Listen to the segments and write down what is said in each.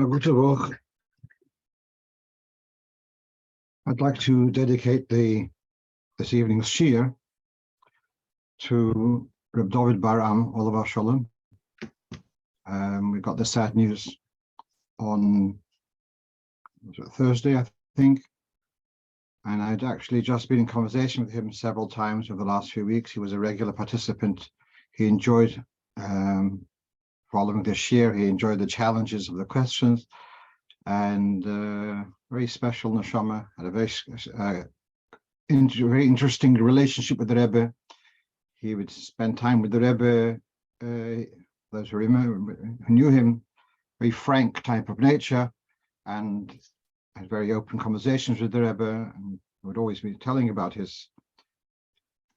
Guten Tag. I'd like to dedicate this evening's shiur to Reb David Baram, Olav Shalom. We got the sad news on Thursday, I think, and I'd actually just been in conversation with him several times over the last few weeks. He was a regular participant. He enjoyed following the shiur. He enjoyed the challenges of the questions, and very special neshama. Had a very interesting relationship with the Rebbe. He would spend time with the Rebbe. Those who remember, who knew him, very frank type of nature, and had very open conversations with the Rebbe, and would always be telling about his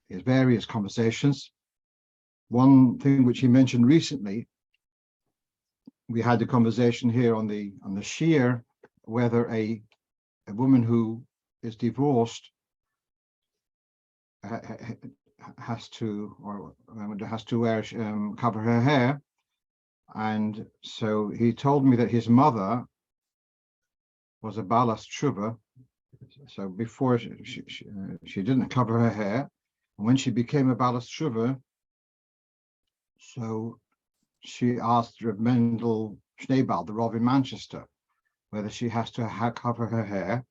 various conversations. One thing which he mentioned recently, we had a conversation here on the shiur, whether a woman who is divorced has to wear cover her hair, and so he told me that his mother was a balas tshuva. So before she didn't cover her hair, and when she became a balas tshuva, so she asked Reb Mendel Schneebal, the Rov in Manchester, whether she has to cover her hair,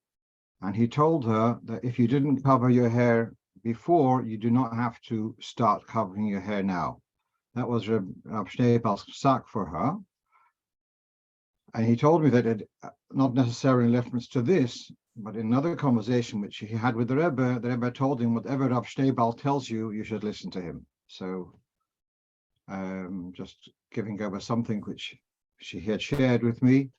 and he told her that if you didn't cover your hair before, you do not have to start covering your hair now. That was Reb Schneebal's psak for her, and he told me that it not necessarily in reference to this, but in another conversation which he had with the Rebbe told him, whatever Reb Schneebal tells you, you should listen to him. So just giving over something which she had shared with me.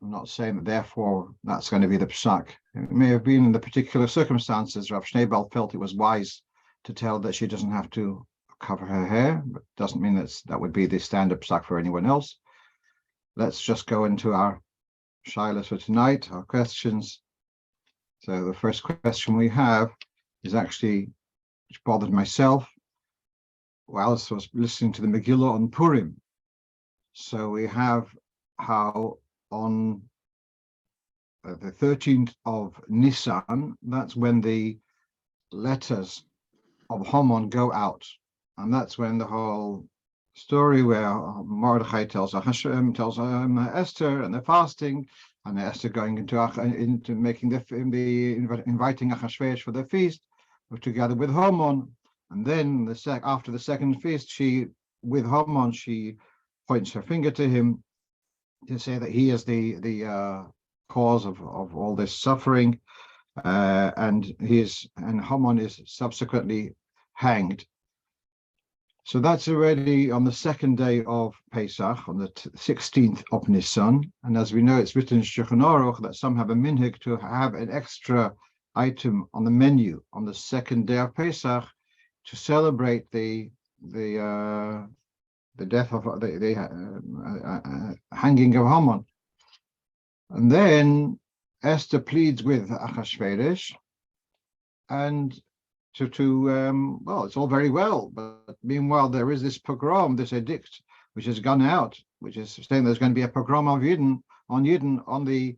I'm not saying that therefore that's going to be the psak. It may have been in the particular circumstances. Rav Schneebal felt it was wise to tell that she doesn't have to cover her hair, but doesn't mean that would be the standard psak for anyone else. Let's just go into our shilas for tonight, our questions. So the first question we have is actually, which bothered myself whilst I was listening to the Megila on Purim. So we have how on the 13th of Nisan, that's when the letters of Homon go out. And that's when the whole story where Mordechai tells Esther, and they're fasting, and Esther going into making inviting Achashverosh for the feast, together with Homon. And then after the second feast, with Homon, she points her finger to him to say that he is the cause of all this suffering, and Homon is subsequently hanged. So that's already on the second day of Pesach, on the 16th of Nisan. And as we know, it's written in Shulchan Aruch that some have a minhag to have an extra item on the menu on the second day of Pesach to celebrate the death of the hanging of Homon. And then Esther pleads with Achashverosh, and well, it's all very well, but meanwhile there is this pogrom, this edict, which has gone out, which is saying there's going to be a pogrom of Yidden on the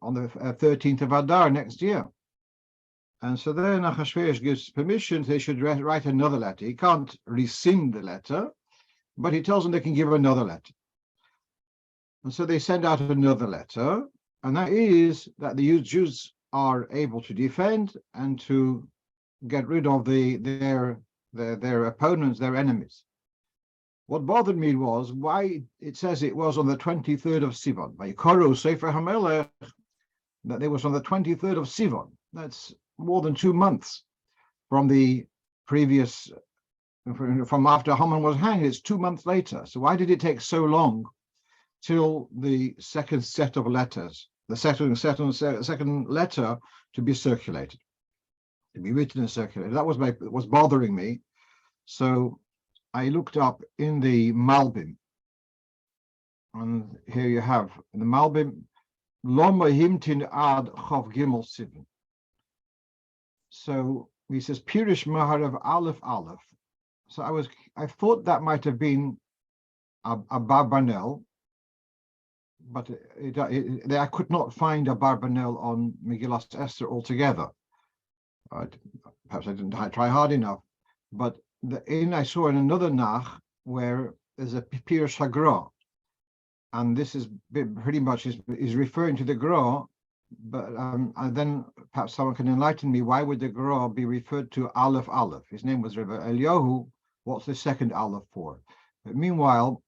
13th of Adar next year. And so then Achashverosh gives permission, they should write another letter. He can't rescind the letter, but he tells them they can give another letter. And so they send out another letter, and that is that the Jews are able to defend and to get rid of their opponents, their enemies. What bothered me was why it says it was on the 23rd of Sivan. By Koro Sefer HaMelech, that it was on the 23rd of Sivan. That's more than 2 months from the previous, from after Homon was hanged. It's 2 months later. So why did it take so long till the second set of letters, the second letter to be circulated, to be written and circulated? That was bothering me. So I looked up in the Malbim, and here you have in the Malbim, Loma Himtin Ad Chav Gimel Sivan. So he says Pirish Maharav Aleph Aleph. So I thought that might have been a Barbanel, but I could not find a Barbanel on Megillas Esther altogether. Perhaps I didn't try hard enough, but I saw in another Nach where there's a Pir Shagra, and this is pretty much is referring to the Gra, but and then perhaps someone can enlighten me, why would the Gra be referred to Aleph Aleph? His name was Rebbe Eliyahu. What's the second Aleph for? But meanwhile,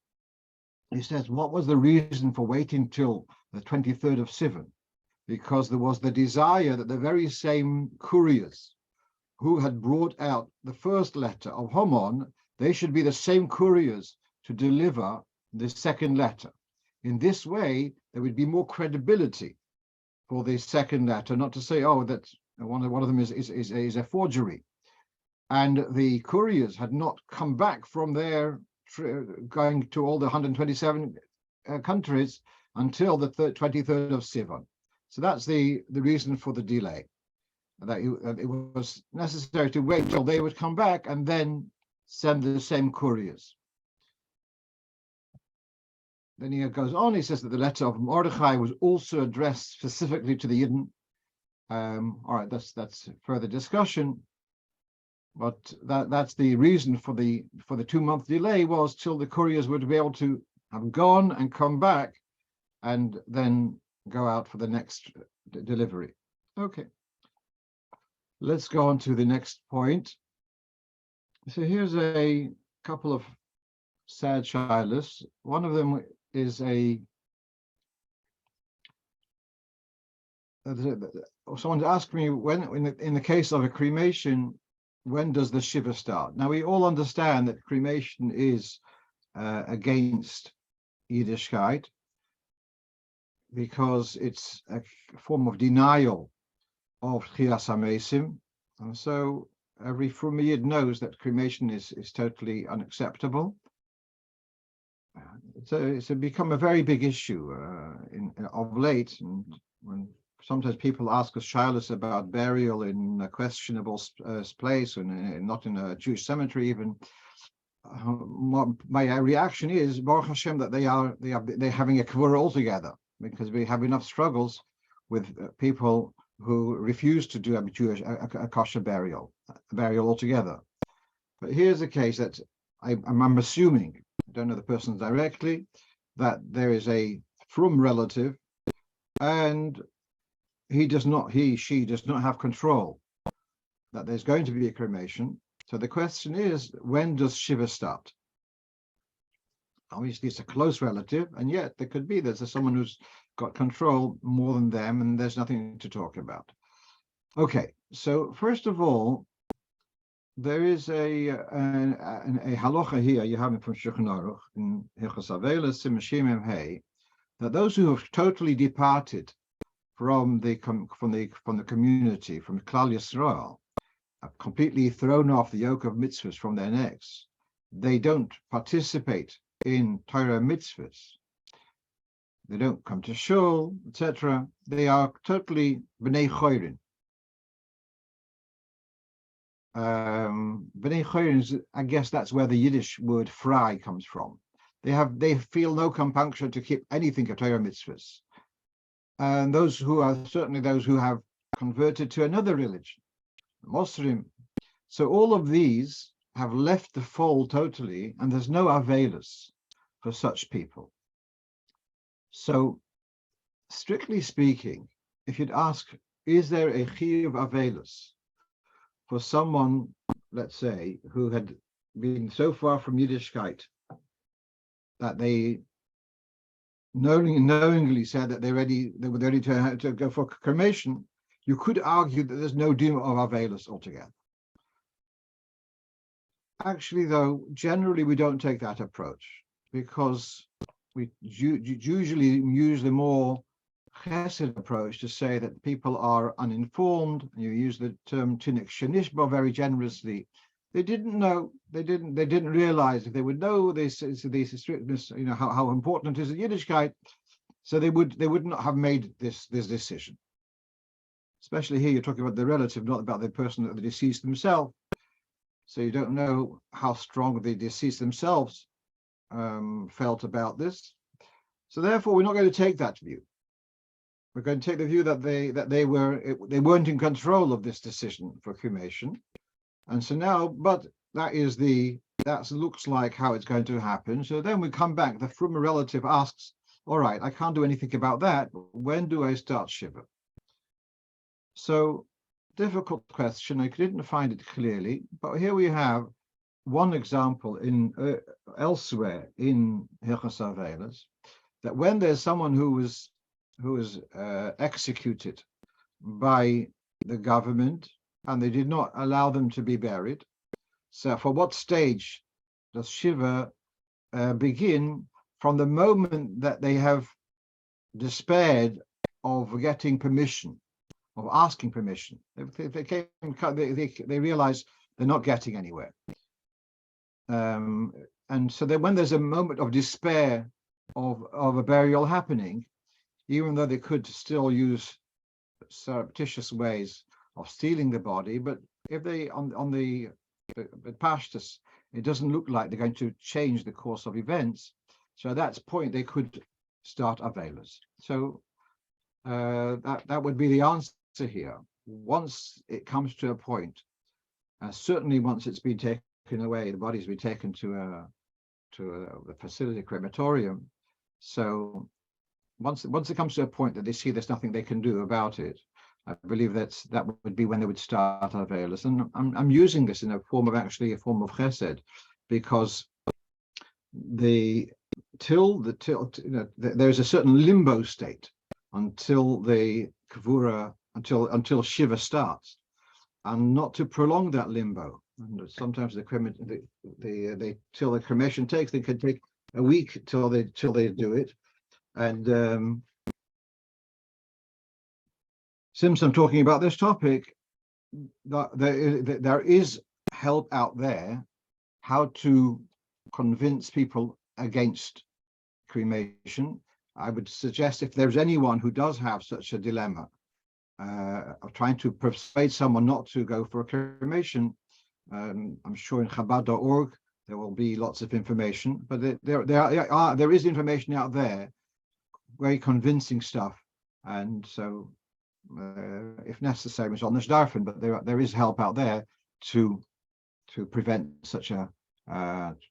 he says, what was the reason for waiting till the 23rd of Sivan? Because there was the desire that the very same couriers who had brought out the first letter of Homon, they should be the same couriers to deliver the second letter. In this way, there would be more credibility for the second letter, not to say, oh, that one of them is a forgery. And the couriers had not come back from their going to all the 127 countries until the 23rd of Sivan. So that's the reason for the delay. That it was necessary to wait till they would come back and then send the same couriers. Then he goes on, he says that the letter of Mordechai was also addressed specifically to the Yidden. All right, that's further discussion. But that's the reason for the 2-month delay, was till the couriers would be able to have gone and come back and then go out for the next delivery. Okay. Let's go on to the next point. So here's a couple of sad shilas. One of them is someone asked me, when in the case of a cremation, when does the Shiva start? Now, we all understand that cremation is against Yiddishkeit, because it's a form of denial of Tchias HaMesim. And so every frum Yid knows that cremation is totally unacceptable. It's become a very big issue of late. And when sometimes people ask us shilas about burial in a questionable place, and not in a Jewish cemetery even, my reaction is, Baruch Hashem, that they're having a kvura altogether, because we have enough struggles with people who refuse to do a kosher burial altogether. But here's a case that I'm assuming, I don't know the person directly, that there is a frum relative, and she does not have control, that there's going to be a cremation. So the question is, when does Shiva start? Obviously, it's a close relative, and yet there's someone who's got control more than them, and there's nothing to talk about. Okay, so first of all, there is a halacha here, you have it from Shulchan Aruch in Hilchos Avelos Simashim Hey, that those who have totally departed from the community, from Klal Yisrael, have completely thrown off the yoke of mitzvahs from their necks. They don't participate in Torah mitzvahs. They don't come to shul, etc. They are totally b'nei chorin. B'nei chorin, I guess that's where the Yiddish word fry comes from. They feel no compunction to keep anything of Torah mitzvahs. And those who have converted to another religion, Muslim. So all of these have left the fold totally, and there's no availus for such people. So, strictly speaking, if you'd ask, is there a chiyuv availus for someone, let's say, who had been so far from Yiddishkeit that they knowingly said that they were ready to go for cremation, you could argue that there's no doom of availus altogether. Actually, though, generally we don't take that approach, because we usually use the more chesed approach to say that people are uninformed. You use the term tinik shenishba very generously. They didn't know. They didn't realize. If they would know this strictness, how important it is in Yiddishkeit, so they would not have made this decision. Especially here, you're talking about the relative, not about the person, the deceased themselves. So you don't know how strong the deceased themselves felt about this. So therefore, we're not going to take that view. We're going to take the view that they weren't in control of this decision for cremation, and so now, but that looks like how it's going to happen. So then we come back. The from relative asks, "All right, I can't do anything about that. When do I start Shiva?" So difficult question. I didn't find it clearly, but here we have one example in elsewhere in Hilchos Avelos, that when there's someone who was executed by the government and they did not allow them to be buried. So for what stage does Shiva begin? From the moment that they have despaired of getting permission, of asking permission. They realize they're not getting anywhere. And so when there's a moment of despair of a burial happening, even though they could still use surreptitious ways of stealing the body, but if they on the pashtus, it doesn't look like they're going to change the course of events. So at that point, they could start avelos. So that would be the answer here. Once it comes to a point, certainly once it's been taken away, the body's been taken to the facility crematorium. So once it comes to a point that they see there's nothing they can do about it, I believe that would be when they would start avelos. And I'm using this in a form of chesed, because there's a certain limbo state until the kavura, until Shiva starts, and not to prolong that limbo. And sometimes till the cremation takes, they could take a week till they do it. And since I'm talking about this topic, there is help out there how to convince people against cremation. I would suggest, if there's anyone who does have such a dilemma of trying to persuade someone not to go for a cremation, I'm sure in Chabad.org there will be lots of information, but there is information out there, very convincing stuff, and so if necessary, it's on the Shdarfen, but there is help out there to prevent such a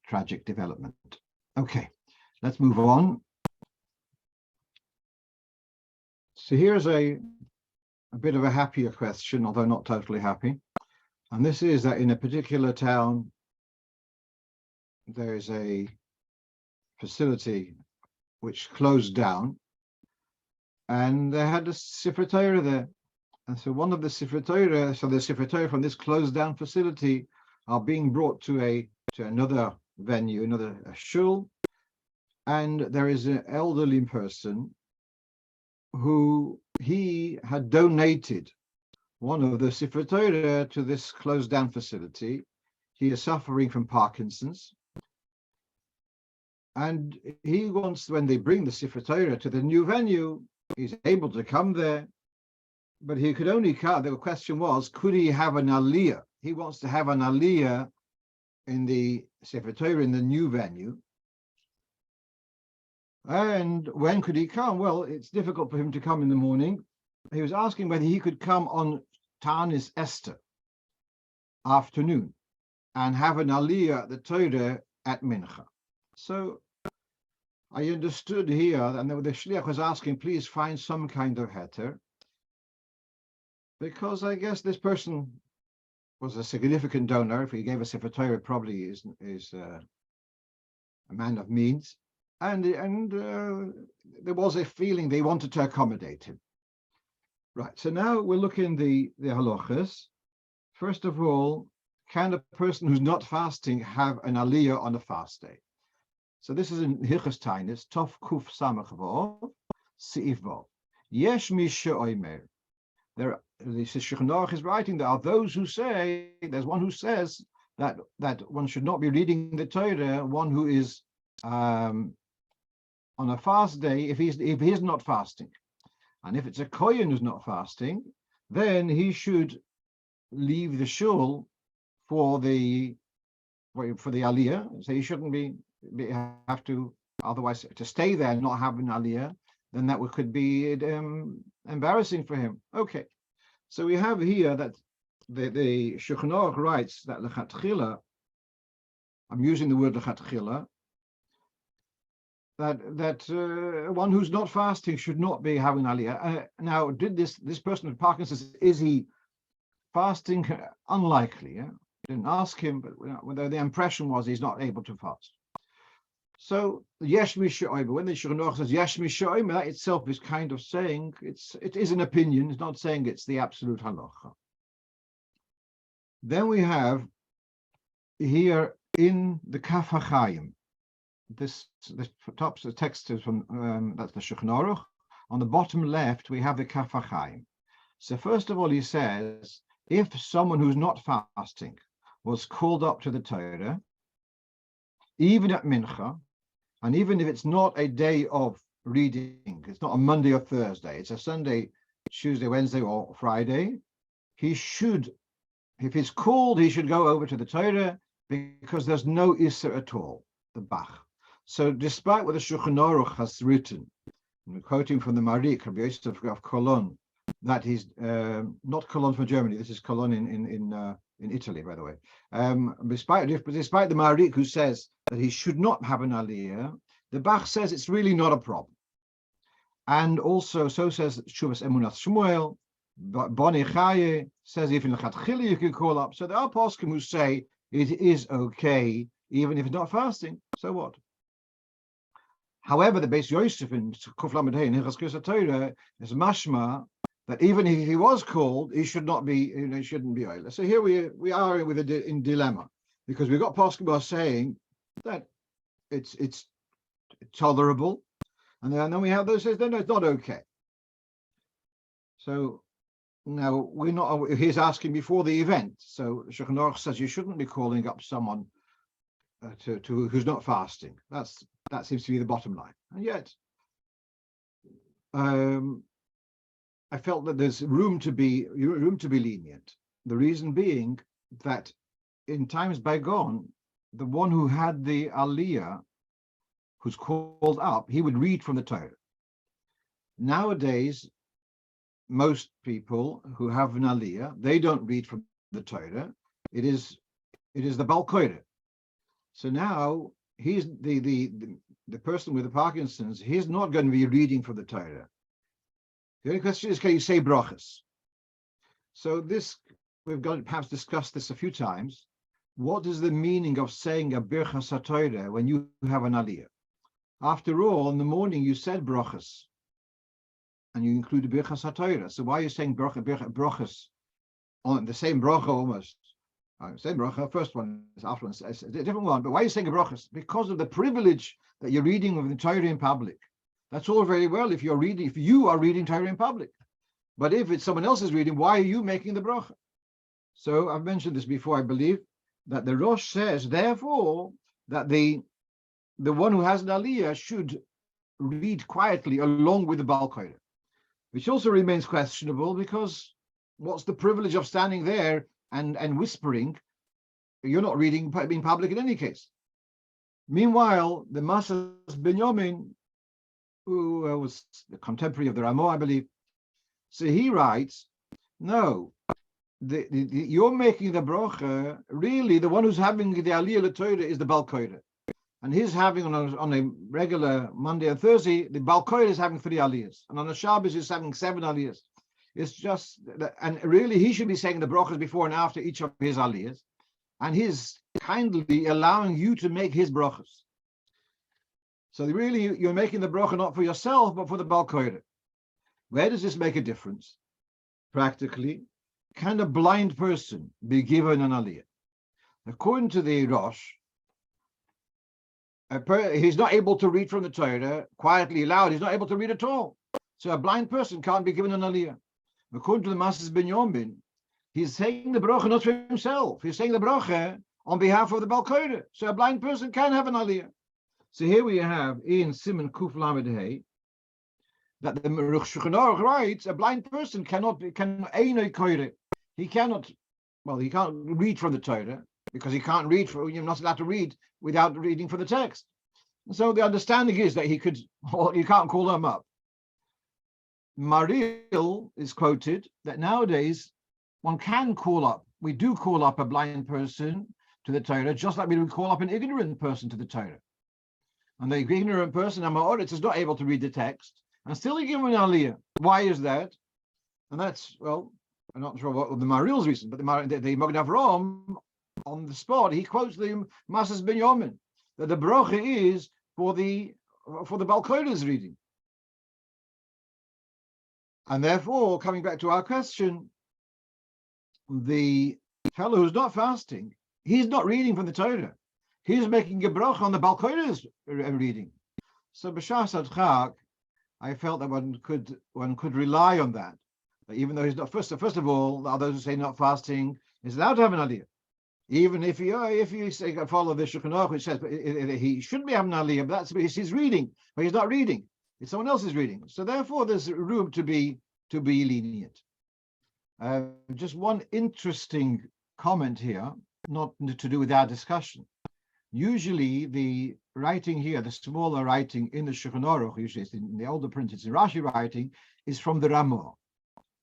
tragic development. Okay, let's move on. So here's a bit of a happier question, although not totally happy. And this is that in a particular town, there is a facility which closed down, and they had a Sefer Torah there. And so one of the Sefer Torah, the Sefer Torah from this closed down facility are being brought to another venue, another shul, and there is an elderly person who he had donated one of the Sefer Torah to this closed down facility. He is suffering from Parkinson's, and he wants, when they bring the Sefer Torah to the new venue, he's able to come there, but he could only come. The question was, could he have an aliyah? He wants to have an aliyah in the Sefer Torah in the new venue. And when could he come? Well, it's difficult for him to come in the morning. He was asking whether he could come on Tanis Esther afternoon and have an aliyah at the Torah at Mincha. So I understood here, and the shliach was asking, please find some kind of heter, because I guess this person was a significant donor. If he gave a Sefer Torah, probably is a man of means, and there was a feeling they wanted to accommodate him. Right. So now we're looking the halachas. First of all, can a person who's not fasting have an aliyah on a fast day? So this is in Hilchos Tainis, Tov Kuf Samach Vav, Seif Vav. Yesh mi she'omer. The Shulchan Aruch is writing, there are those who say, there's one who says that one should not be reading the Torah, one who is on a fast day, if he's not fasting. And if it's a kohen who's not fasting, then he should leave the shul for the aliyah. So he shouldn't have to Otherwise, to stay there and not have an aliyah, then that could be embarrassing for him. Okay, so we have here that the Shulchan Aruch writes that lechatchila, I'm using the word lechatchila, that one who's not fasting should not be having aliyah. Now, did this person with Parkinson's, is he fasting? Unlikely. Yeah? Didn't ask him, but the impression was he's not able to fast. So yesh mishoim, when the Shulchan Aruch says yesh mishoim, that itself is kind of saying it is an opinion. It's not saying it's the absolute halacha. Then we have here in the Kaf HaChaim, this top text is from that's the Shulchan Aruch. On the bottom left we have the Kaf HaChaim. So first of all, he says if someone who's not fasting was called up to the Torah, even at Mincha, and even if it's not a day of reading, it's not a Monday or Thursday, it's a Sunday, Tuesday, Wednesday, or Friday, he should, if he's called, he should go over to the Torah because there's no Issa at all, the Bach. So despite what the Shulchan Aruch has written, I'm quoting from the Marik, Rabbi Yosef of Cologne, that he's not Cologne from Germany, this is Cologne in Italy, by the way. Despite the Marik who says that he should not have an aliyah, the Bach says it's really not a problem. And also, so says Shuvas Emunat Shmuel, Boni Chaye says even Lechatchila you can call up. So there are poskim who say it is okay, even if it's not fasting. So what? However, the Beis Yosef in Kuf Lamed Hey in Hilchos Kriyas Torah is mashma that even if he was called, he should not be, he shouldn't be oila. So here we are with in dilemma, because we've got poskim who are saying that it's tolerable, and then we have those who say no, it's not okay. So now we're not. He's asking before the event. So Shulchan Aruch says you shouldn't be calling up someone to who's not fasting. That seems to be the bottom line. And yet, I felt that there's room to be lenient. The reason being that in times bygone, the one who had the aliyah, who's called up, he would read from the Torah. Nowadays, most people who have an aliyah, they don't read from the Torah. It is the Balkoira. So now he's the person with the Parkinson's. He's not going to be reading from the Torah. The only question is, can you say brachas? So this, we've got to perhaps discussed this a few times. What is the meaning of saying a birchas haTorah when you have an aliyah? After all, in the morning you said brachas, and you included birchas haTorah. So why are you saying brachas on the same bracha almost? Same bracha, first one is after one, it's a different one. But why are you saying brachas? Because of the privilege that you're reading of the Torah in public. That's all very well if you are reading Torah in public. But if it's someone else's reading, why are you making the bracha? So I've mentioned this before, I believe, that the Rosh says, therefore, that the one who has an aliyah should read quietly along with the Baal Koira, which also remains questionable, because what's the privilege of standing there and whispering? You're not reading in public in any case. Meanwhile, the Masas Binyamin, who was the contemporary of the Ramo, I believe, so he writes, no, you're making the bracha, really the one who's having the aliyah l'Torah is the Baal Koira. And he's having on a regular Monday and Thursday, the Baal Koira is having 3 aliyahs. And on a Shabbos, he's having 7 aliyahs. It's just, and really he should be saying the brachas before and after each of his aliyahs. And he's kindly allowing you to make his brachas. So really, you're making the bracha not for yourself, but for the Baal Koira. Where does this make a difference? Practically, can a blind person be given an aliyah? According to the Rosh, he's not able to read from the Torah quietly aloud. He's not able to read at all. So a blind person can't be given an aliyah. According to the Masas Binyamin, he's saying the bracha not for himself. He's saying the bracha on behalf of the Baal Koira. So a blind person can have an aliyah. So here we have in Simon Kuf Lamed Hey that the Shulchan Aruch writes a blind person he can't read from the Torah, because he can't read, you're not allowed to read without reading from the text. So the understanding is that he could, well, you can't call them up. Maril is quoted that nowadays one can call up, we do call up a blind person to the Torah, just like we would call up an ignorant person to the Torah. And the ignorant person, Amaoritz, is not able to read the text, and still you give him an aliyah. Why is that? And that's, well, I'm not sure what the Maril's reason, but the Magen Avraham, on the spot, he quotes the Masas Ben Yomin, that the bracha is for the Balkoida's reading. And therefore, coming back to our question, the fellow who's not fasting, he's not reading from the Torah. He's making a bracha on the Balkoida's reading. So b'shas adchak, I felt that one could rely on that. Even though he's not first of all, those who say not fasting is allowed to have an aliyah. Even if you say follow the Shulchan Aruch, which says he shouldn't be having an aliyah, but that's because he's reading, but he's not reading. It's someone else's reading. So therefore, there's room to be lenient. Just one interesting comment here, not to do with our discussion. Usually the writing here, the smaller writing in the Shulchan Aruch, usually it's in the older print, it's in Rashi writing, is from the Ramah.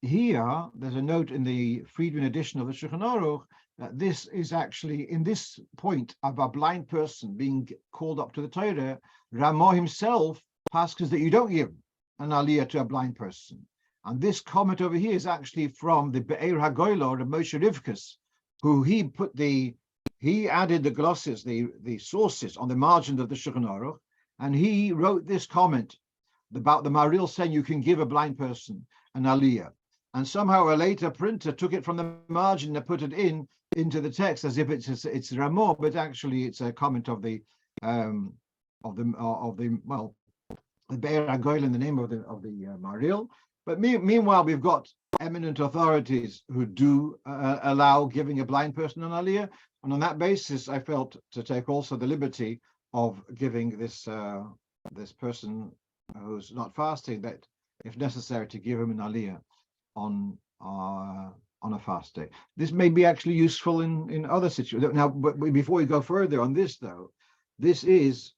Here, there's a note in the Friedman edition of the Shulchan Aruch that this is actually, in this point of a blind person being called up to the Torah, Ramah himself passes that you don't give an aliyah to a blind person. And this comment over here is actually from the Be'er HaGoyla, the Moshe Rivkas, who he added the glosses, the sources on the margin of the Shulchan Aruch, and he wrote this comment about the Maril saying you can give a blind person an aliyah. And somehow a later printer took it from the margin and put it into the text as if it's Ramah, but actually it's a comment of the Be'er HaGoyla in the name of the Maril. But meanwhile, we've got eminent authorities who do allow giving a blind person an aliyah, and on that basis, I felt to take also the liberty of giving this person who's not fasting, that if necessary, to give him an aliyah on a fast day. This may be actually useful in other situations. Now, but before we go further on this, though, this is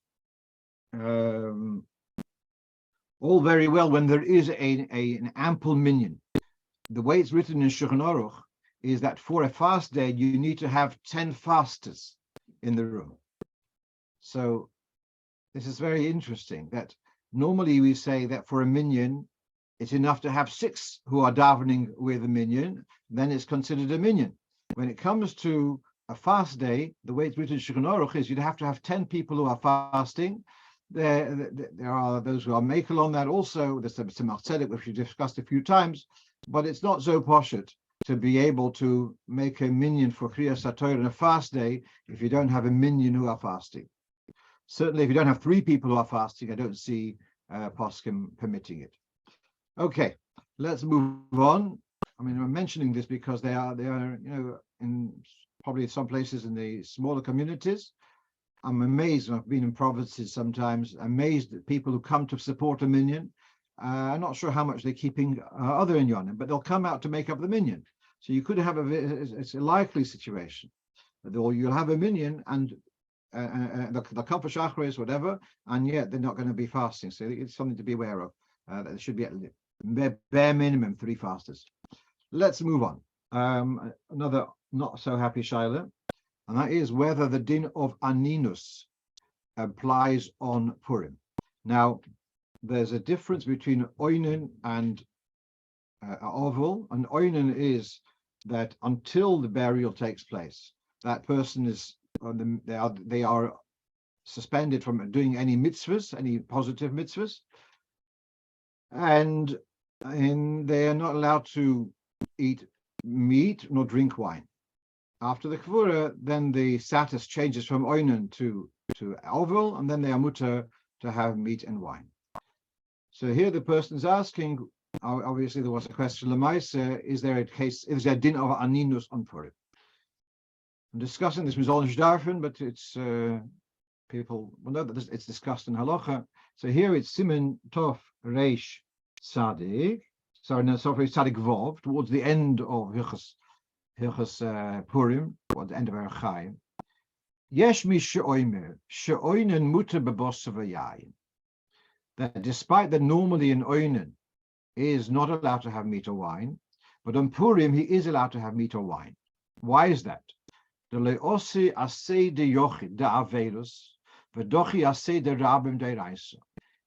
all very well when there is an ample minyan. The way it's written in Shulchan Aruch is that for a fast day, you need to have 10 fasters in the room. So this is very interesting that normally we say that for a minyan, it's enough to have 6 who are davening with a minyan, then it's considered a minyan. When it comes to a fast day, the way it's written in Shulchan Aruch is you'd have to have 10 people who are fasting. There are those who are Megila on that also. There's some tzedek, which we discussed a few times, but it's not so poshet to be able to make a minyan for Kriyas HaTorah on a fast day if you don't have a minyan who are fasting. Certainly, if you don't have 3 people who are fasting, I don't see poskim permitting it. Okay, let's move on. I mean, I'm mentioning this because they are in probably some places in the smaller communities. I'm amazed. I've been in provinces sometimes, amazed at people who come to support a minyan. I'm not sure how much they're keeping other inyanim, but they'll come out to make up the minyan. So you could have it's a likely situation. You'll have a minyan and they'll come for shachris, whatever, and yet they're not going to be fasting. So it's something to be aware of. There should be at bare minimum 3 fasters. Let's move on. Another not so happy shaila, and that is whether the din of aninus applies on Purim. Now, there's a difference between Onein and oval. And Onein is that until the burial takes place, that person is they are suspended from doing any mitzvahs, any positive mitzvahs, and they are not allowed to eat meat nor drink wine. After the Kvura, then the status changes from Onein to oval, and then they are mutter to have meat and wine. So here the person is asking, obviously there was a question, Lemaisa, is there a din of aninus on Purim? I'm discussing this with Olnish Darfin, but it's people will know that it's discussed in Halocho. So here it's Siman Tov Reish Tzadik, Tzadik Vov, towards the end of Hilchos Purim, towards the end of Erech Chaim. Yesh mi she'oimer, she'oinen muter bebosser v'yayin. That despite that normally an oinen is not allowed to have meat or wine, but on Purim he is allowed to have meat or wine. Why is that? The leosi asay de yochid de avelus, v'dochi asay de rabim de raisa.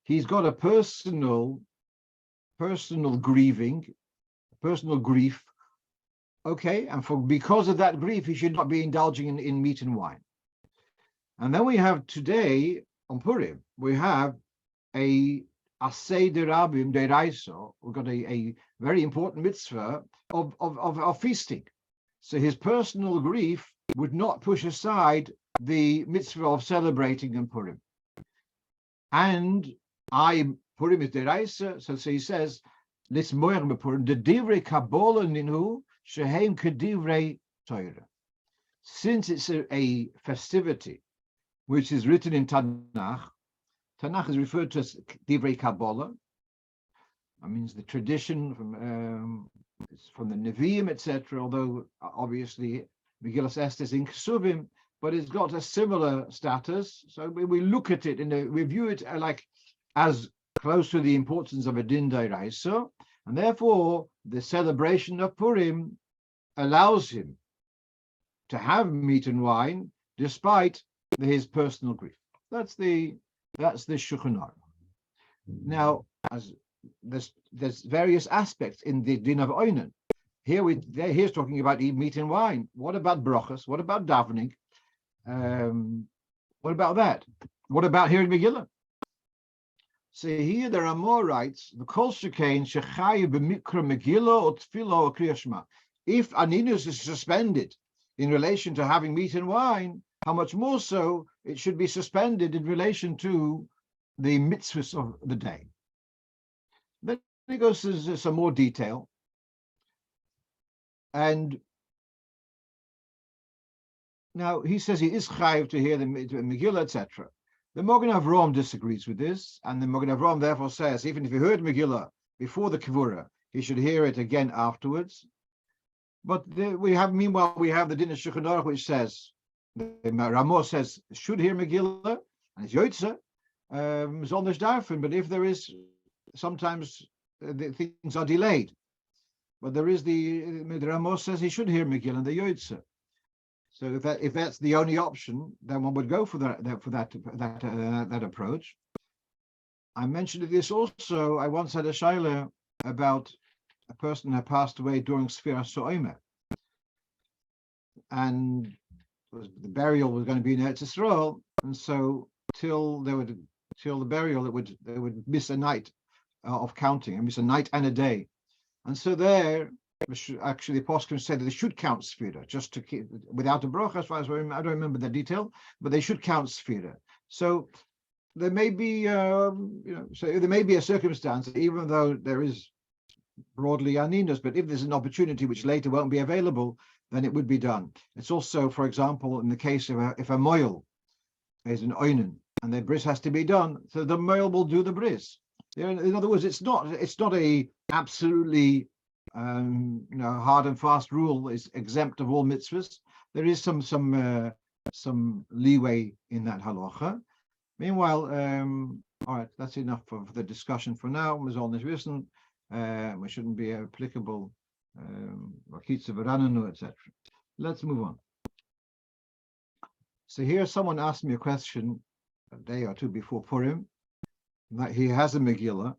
He's got a personal grieving, personal grief. Okay, and because of that grief, he should not be indulging in meat and wine. And then we have today on Purim, we have a asay de rabim de raisa. We've got a very important mitzvah of feasting. So his personal grief would not push aside the mitzvah of celebrating in Purim. And Purim is deraisa, so he says, "Let's moyer Purim the divrei kabbalah ninhu shehem kedivrei Torah." Since it's a festivity which is written in Tanakh, Tanakh is referred to as divrei kabbalah. That means the tradition from the Nevi'im, etc. Although obviously Megillah Esther is in Kesuvim, but it's got a similar status. So we look at it we view it like as close to the importance of a din d'oraisa, and therefore the celebration of Purim allows him to have meat and wine despite his personal grief. That's the Shulchan Aruch. Now, as there's various aspects in the din of Onein. Here's talking about eating meat and wine. What about brachas? What about davening? What about that? What about hearing Megillah? So here there are more rights. The kol shekain shechayu b'mikra Megillah or tefillah or kriyas shema. If aninus is suspended in relation to having meat and wine, how much more so it should be suspended in relation to the mitzvahs of the day. Then he goes to some more detail. And now he says he is chayiv to hear the Megillah, etc. The Magen Avraham disagrees with this, and the Magen Avraham therefore says even if he heard Megillah before the Kivura, he should hear it again afterwards. But meanwhile we have the din of Shulchan Aruch, which says the Ramah says should hear Megillah, and it's Yoitza, Zolnish Darfin. But if there is sometimes the things are delayed. But there is the Ramah says he should hear Megillah and the Yoitza. So if that's the only option, then one would go for that approach. I mentioned this also. I once had a shaila about a person who passed away during Sfira So'omer, and the burial was going to be in Eretz Yisrael, and so till the burial, they would miss a night of counting, and miss a night and a day, and so there. Actually, the poskim said that they should count Sfira, just to keep without a bracha. As far as I don't remember the detail, but they should count Sfira. So there may be, so there may be a circumstance, even though there is broadly aninus, but if there's an opportunity which later won't be available, then it would be done. It's also, for example, in the case of if a moil is an oinen and the bris has to be done, so the moil will do the bris. In other words, it's not a absolutely hard and fast rule is exempt of all mitzvahs. There is some leeway in that halacha. Meanwhile, all right, that's enough for the discussion for now. We shouldn't be applicable, etc. Let's move on. So here someone asked me a question a day or two before Purim, that he has a Megillah,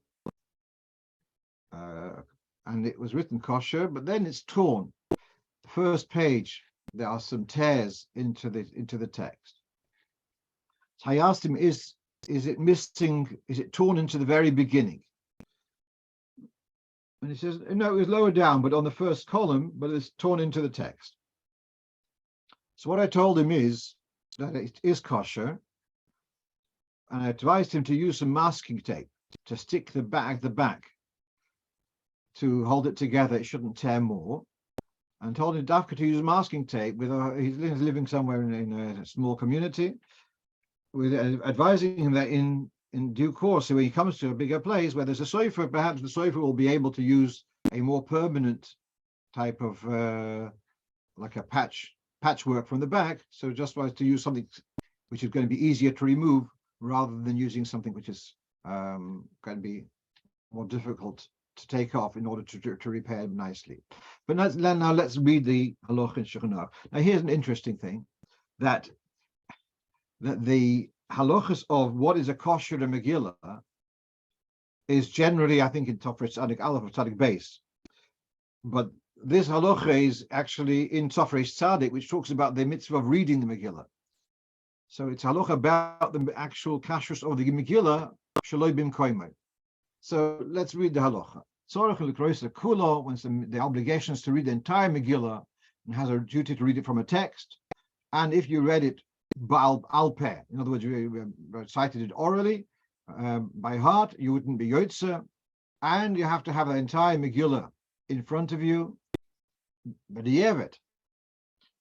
and it was written kosher, but then it's torn. The first page, there are some tears into the text. So I asked him, is it missing? Is it torn into the very beginning? And he says, no, it was lower down, but on the first column, but it's torn into the text. So what I told him is that it is kosher, and I advised him to use some masking tape to stick the back to hold it together. It shouldn't tear more. And told him Dafka to use masking tape. He's living somewhere in a small community. With advising him that in due course, so when he comes to a bigger place where there's a sofa, perhaps the sofa will be able to use a more permanent type of like a patch patchwork from the back. So just was to use something which is going to be easier to remove rather than using something which is going to be more difficult to take off in order to repair them nicely. But now let's read the Halocho in Shulchan Aruch. Now here's an interesting thing, that the halachas of what is a kosher and Megillah is generally, I think, in Tofresh Tzadik Aleph or Tzadik Beis. But this halacha is actually in Tofresh Tzadik, which talks about the mitzvah of reading the Megillah. So it's halacha about the actual kashrus of the Megillah, shaloi b'mkoimai. So let's read the halacha. When the obligation is to read the entire Megillah and has a duty to read it from a text, and if you read it al peh, in other words, you recited it orally by heart, you wouldn't be yotze, and you have to have the entire Megillah in front of you. But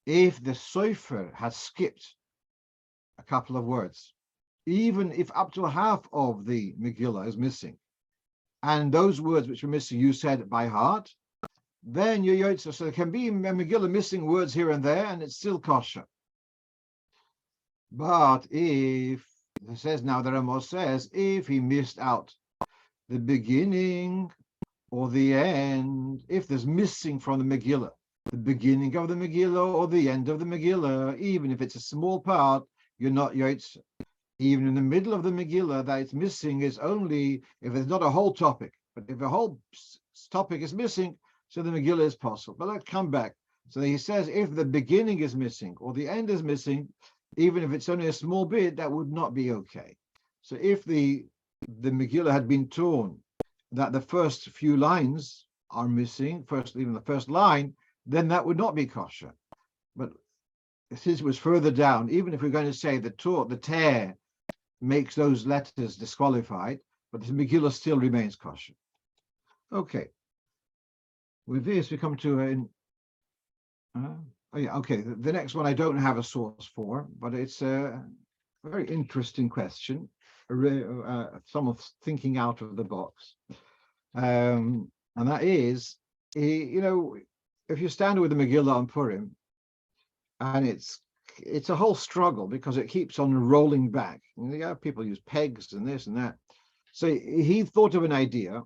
if the sofer has skipped a couple of words, even if up to half of the Megillah is missing, and those words which were missing you said by heart, then you're yotze. So there can be a Megillah missing words here and there, and it's still kosher. But if it says now, the Ramos says, if he missed out the beginning or the end, if there's missing from the Megillah, the beginning of the Megillah or the end of the Megillah, even if it's a small part, you're not yotze. Even in the middle of the Megillah, that it's missing is only if there's not a whole topic. But if a whole topic is missing, so the Megillah is possible. But let's come back. So he says, if the beginning is missing or the end is missing, even if it's only a small bit, that would not be okay. So if the Megillah had been torn, that the first few lines are missing, even the first line, then that would not be kosher. But since it was further down, even if we're going to say the tear makes those letters disqualified, but the Megillah still remains kosher. Okay. With this, we come to the next one I don't have a source for, but it's a very interesting question. Someone thinking out of the box, and that is, if you stand with the Megillah on Purim, and it's a whole struggle because it keeps on rolling back. People use pegs and this and that. So he thought of an idea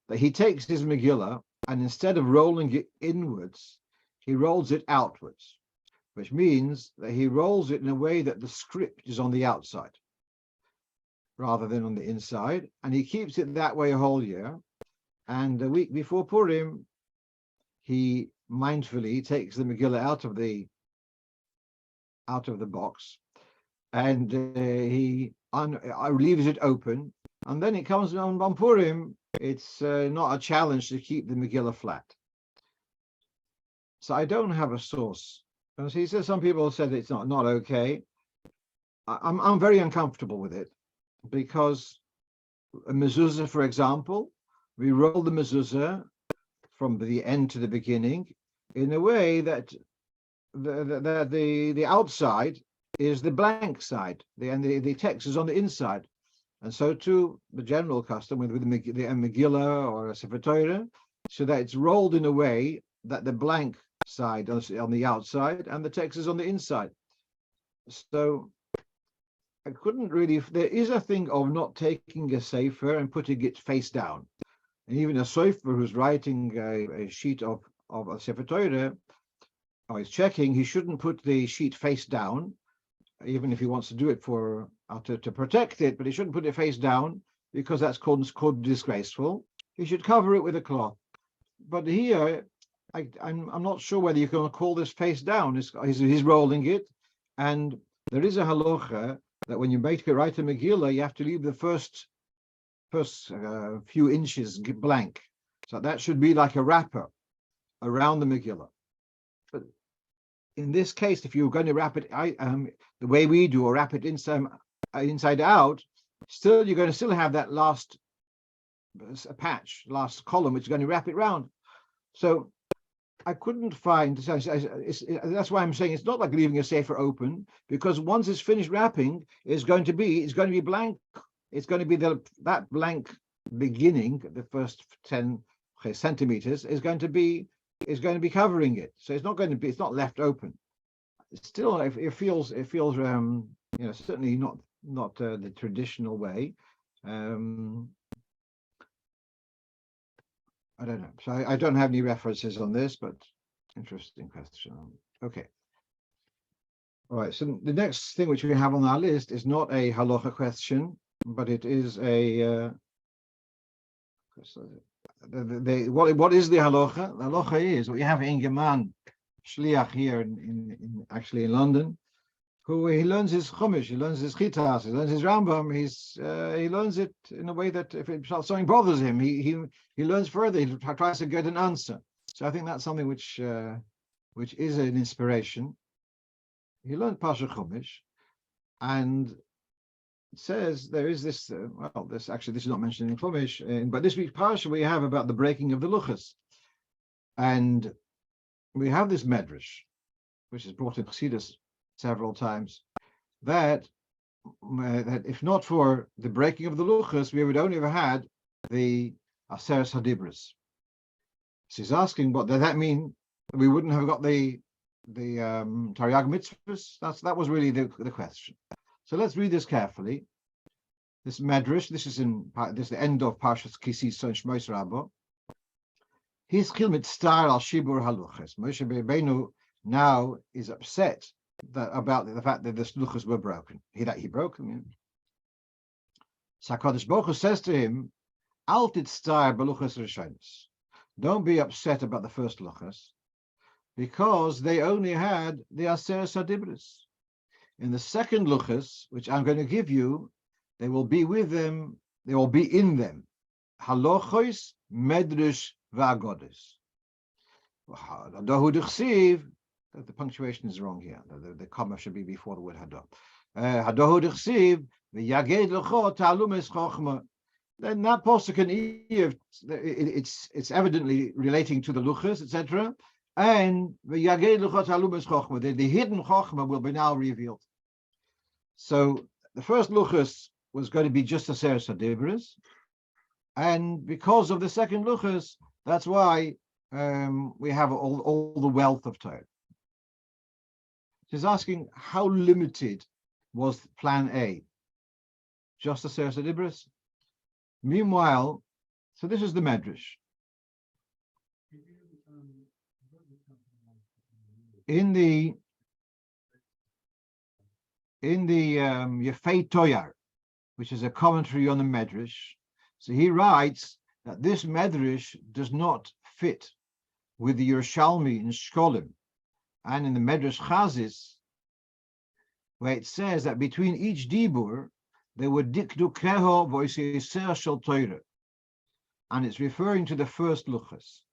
that he takes his Megillah and instead of rolling it inwards, he rolls it outwards, which means that he rolls it in a way that the script is on the outside rather than on the inside, and he keeps it that way a whole year. And the week before Purim, he mindfully takes the Megillah out of the box, and he leaves it open, and then it comes on Purim. It's not a challenge to keep the Megillah flat. So I don't have a source. As he says, some people said it's not okay. I'm very uncomfortable with it, because a mezuzah, for example, we roll the mezuzah from the end to the beginning in a way that the outside is the blank side, and the text is on the inside. And so too, the general custom with the Megillah or a Sefer Torah, so that it's rolled in a way that the blank side is on the outside and the text is on the inside. So I couldn't really, there is a thing of not taking a sefer and putting it face down. And even a sofer who's writing a sheet of a Sefer Torah, or he's checking, he shouldn't put the sheet face down, even if he wants to do it to protect it, but he shouldn't put it face down, because that's called disgraceful. He should cover it with a cloth. But here, I'm not sure whether you can call this face down. He's rolling it, and there is a halacha that when you write a Megillah, you have to leave the first few inches blank. So that should be like a wrapper around the Megillah. But in this case, if you're going to wrap it the way we do, or wrap it inside out, still you're going to still have that last last column, which is going to wrap it round. So I couldn't find. That's why I'm saying it's not like leaving a sefer open, because once it's finished wrapping, it's going to be blank. It's going to be that blank beginning, the first 10 centimeters is going to be covering it. So it's not left open. still, it feels certainly not the traditional way. I don't know. So I don't have any references on this, but interesting question. Okay. All right. So the next thing which we have on our list is not a halacha question, but it is a what is the halacha? The halacha is what you have in Geman Shliach here in actually in London, who he learns his chumash, he learns his chitas, he learns his Rambam. He learns it in a way that if something bothers him, he learns further. He tries to get an answer. So I think that's something which is an inspiration. He learned Pasha Chumash, and it says there is this. This is not mentioned in Chumash, but this week's Pasha we have about the breaking of the luchas, and we have this medrash, which is brought in Chassidus several times, that if not for the breaking of the luchas, we would only have had the Aseres Hadibras. She's asking, what does that mean? We wouldn't have got the Tariag mitzvahs? That was really the question. So let's read this carefully. This medrash, this is the end of Parshas Kisi Son Shmois Rabbo. His chilmit star al shibur haluches. Moshe Rabbeinu now is upset about the fact that the luchas were broken. He broke them. So HaKadosh Baruch Hu says to him, Al titztar beluchas rishonos. Don't be upset about the first luchas, because they only had the Aseres Hadibros. In the second luchas, which I'm going to give you, they will be with them, they will be in them. Halochos, medrash, v'agodes. The punctuation is wrong here. The comma should be before the word hadah. Hadohu d'chsiv, v'yaged l'cho ta'alumes chochma. Then that pasuk it's evidently relating to the luchas, etc. And v'yaged l'cho ta'alumes chochma. The hidden chochma will be now revealed. So the first luchas was going to be just a Aseres Hadibros, and because of the second luchas, that's why we have all the wealth of Torah. She's asking, how limited was plan A? Just a Aseres Hadibros? Meanwhile, so this is the medrash. In the Yefei Toyar, which is a commentary on the medrash, so he writes that this medrash does not fit with the Yerushalmi in Shkolim and in the Medrash Chazis, where it says that between each dibur there were dikdukeho voiseser shel Torah, and it's referring to the first luchas.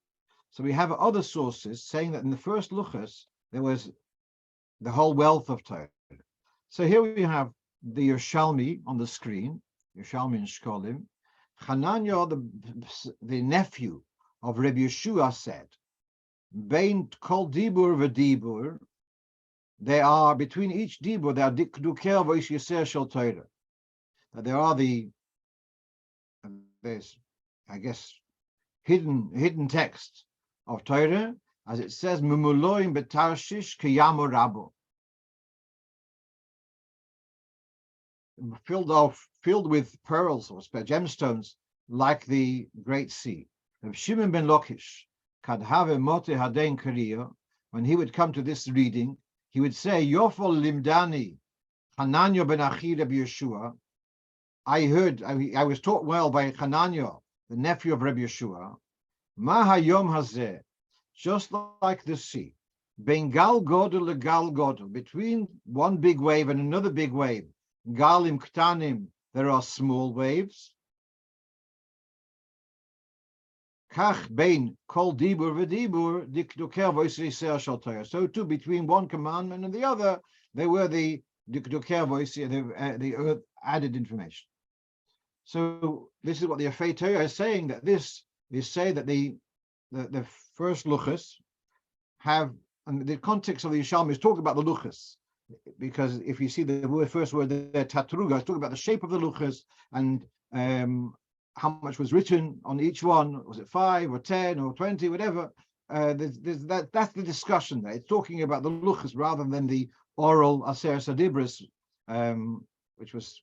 So we have other sources saying that in the first luchas there was the whole wealth of Torah. So here we have the Yerushalmi on the screen, Yerushalmi in Shkolim. Hananya, the nephew of Rabbi Yeshua, said, Bein kol dibur v'dibur, they are between each dibur, there are dikduker v'is yisir shel Torah. There are there's, I guess, hidden text of Torah, as it says, Mumuloim b'tarshish kiyamo rabo. Filled with pearls or gemstones like the Great Sea. Rav Shimon ben Lakish, kad have mote hadein kariya, when he would come to this reading, he would say, Yofol limdani Hananya ben Achi Rabbi Yeshua. I was taught well by Hananya, the nephew of Rabbi Yeshua. Ma hayom hazeh, just like the sea, ben gal godel le gal godel, between one big wave and another big wave. Galim ktanim, there are small waves. Kach bein kol dibur v'dibur dikduker v'yisrael shel Torah. So too, between one commandment and the other, there were the dikduker v'yisrael, the earth added information. So this is what the Yefei Torah is saying, that this is say that the first luchas have, and the context of the Yerushalmi is talking about the luchas. Because if you see the first word there, tatruga, it's talking about the shape of the luchas and how much was written on each one. Was it 5 or 10 or 20, whatever? that's the discussion there. It's talking about the luchas rather than the oral aser sadibris, which was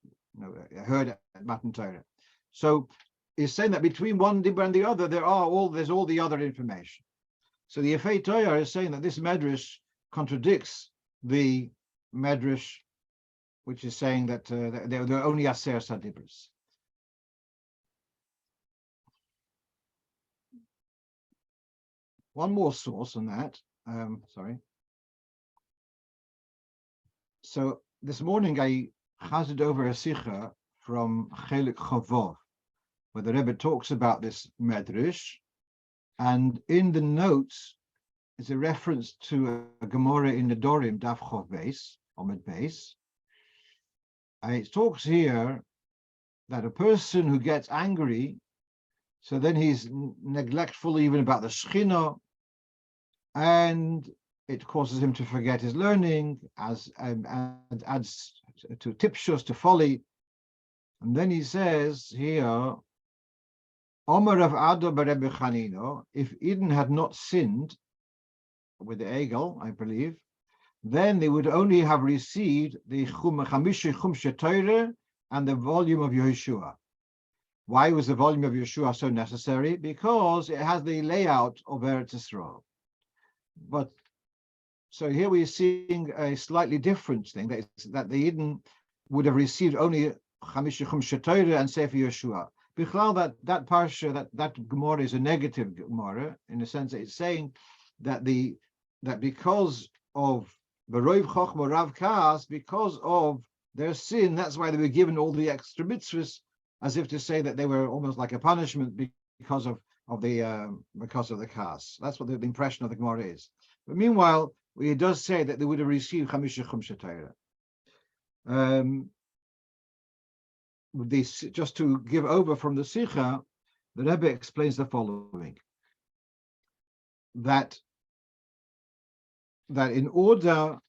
heard at Matan Torah. So he's saying that between one dibra and the other, there's all the other information. So the Yefei Torah is saying that this medrash contradicts the medrash, which is saying that there are only aser sadibris. One more source on that. Sorry. So this morning I chazed over a sicha from Chelik Chavov, where the Rebbe talks about this medrash, and in the notes is a reference to a Gemara in the Dorim Daf Chov Beis, Omid Beis. And it talks here that a person who gets angry, so then he's neglectful even about the Shechina, and it causes him to forget his learning, and adds to tipshus, to folly. And then he says here, Omer of Ado Rebbe Chanino, if Eden had not sinned with the Egel, I believe, then they would only have received the Chamisha Chumshe Torah and the volume of Yehoshua. Why was the volume of Yehoshua so necessary? Because it has the layout of Eretz Yisrael. But so here we're seeing a slightly different thing, that the Eden would have received only Chamisha Chumshe Torah and Sefer Yehoshua. Bichlal, that parsha, that Gemara is a negative Gemara in the sense that it's saying that because of the Rov Chochma Rav Kaas, because of their sin, that's why they were given all the extra mitzvahs, as if to say that they were almost like a punishment because of the Kaas. That's what the impression of the Gemara is. But meanwhile, it does say that they would have received Chamisha Chumshe Torah. This, just to give over from the Sikha, the Rebbe explains the following: that in order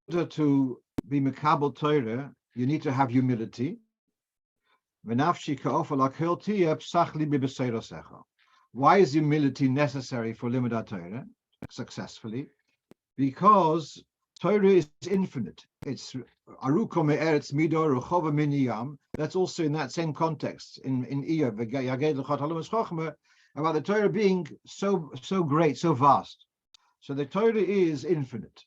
to be Mekabel Torah, you need to have humility. Why is humility necessary for Limud Torah successfully? Because Torah is infinite. It's Aruko Me'eretz Midor Rechova Miniyam. That's also in that same context in Iyov about the Torah being so great, so vast. So the Torah is infinite.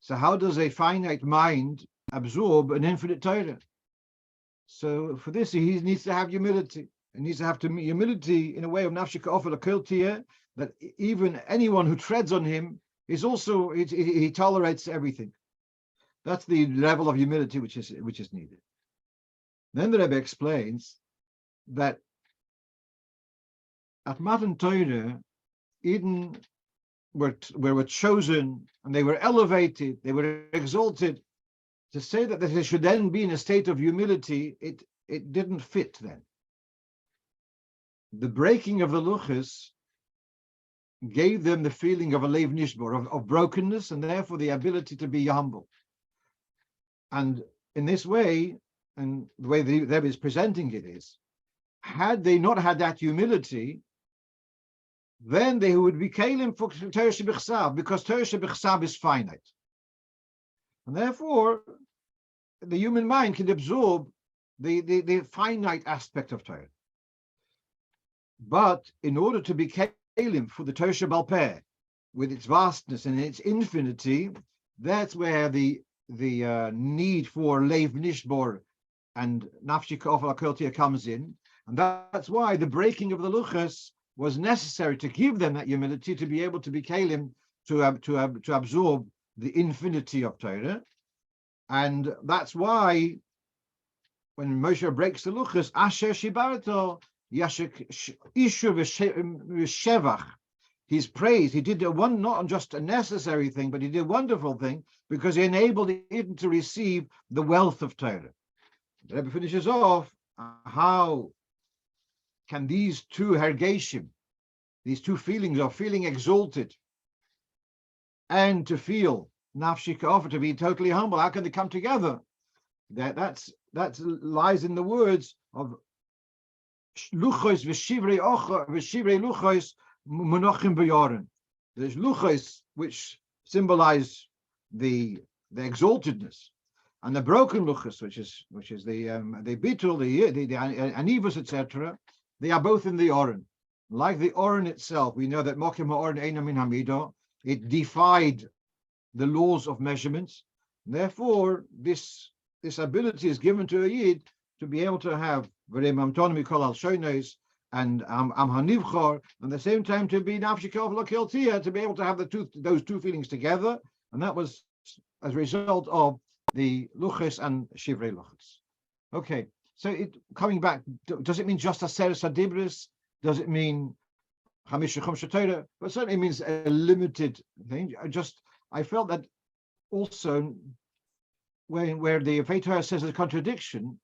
So how does a finite mind absorb an infinite Torah? So for this, he needs to have humility. He needs to have humility in a way of nafshika ofel akeltia, that even anyone who treads on him is also he tolerates everything. That's the level of humility which is needed. Then the Rebbe explains that at Matan Torah, Eden were chosen and they were elevated, they were exalted. To say that they should then be in a state of humility, it didn't fit then. The breaking of the luchas gave them the feeling of a leiv nishbor, of brokenness, and therefore the ability to be humble. And in this way, and the way the Rebbe is presenting it is, had they not had that humility, then they would be kalim for Torah shebichsav, because Torah shebichsav is finite. And therefore, the human mind can absorb the finite aspect of Torah. But in order to be kalim for the Torah Shebal Peh, with its vastness and its infinity, that's where the need for leiv nishbor and nafshi ka'ofel akeltia comes in, and that's why the breaking of the luchas was necessary to give them that humility to be able to be kalim to absorb the infinity of Torah. And that's why when Moshe breaks the luchas, asher shibarto yashik ishu v'shevach, he's praised. He did not just a necessary thing, but he did a wonderful thing because he enabled Eden to receive the wealth of Torah. The Rebbe finishes off, how can these two hergeshim, these two feelings of feeling exalted and to feel nafshi ka'ofer, to be totally humble, how can they come together? That lies in the words of luchos v'shivrei luchos Monochim B'Yoren. There's luchos, which symbolize the exaltedness, and the broken luchos, which is the bitul, the anivus, etc. They are both in the oren. Like the oren itself, we know that mokim ha'oren eina min hamido. It defied the laws of measurements. Therefore, this ability is given to a yid to be able to have and hanivchor, and at the same time to be nafshikov lakiltia, to be able to have those two feelings together, and that was as a result of the luchos and shivrei luchos. Okay, so coming back, does it mean just aseres hadibris? Does it mean chamisha chumsha Torah? But certainly means a limited thing. I felt that also where the Torah says there's a contradiction,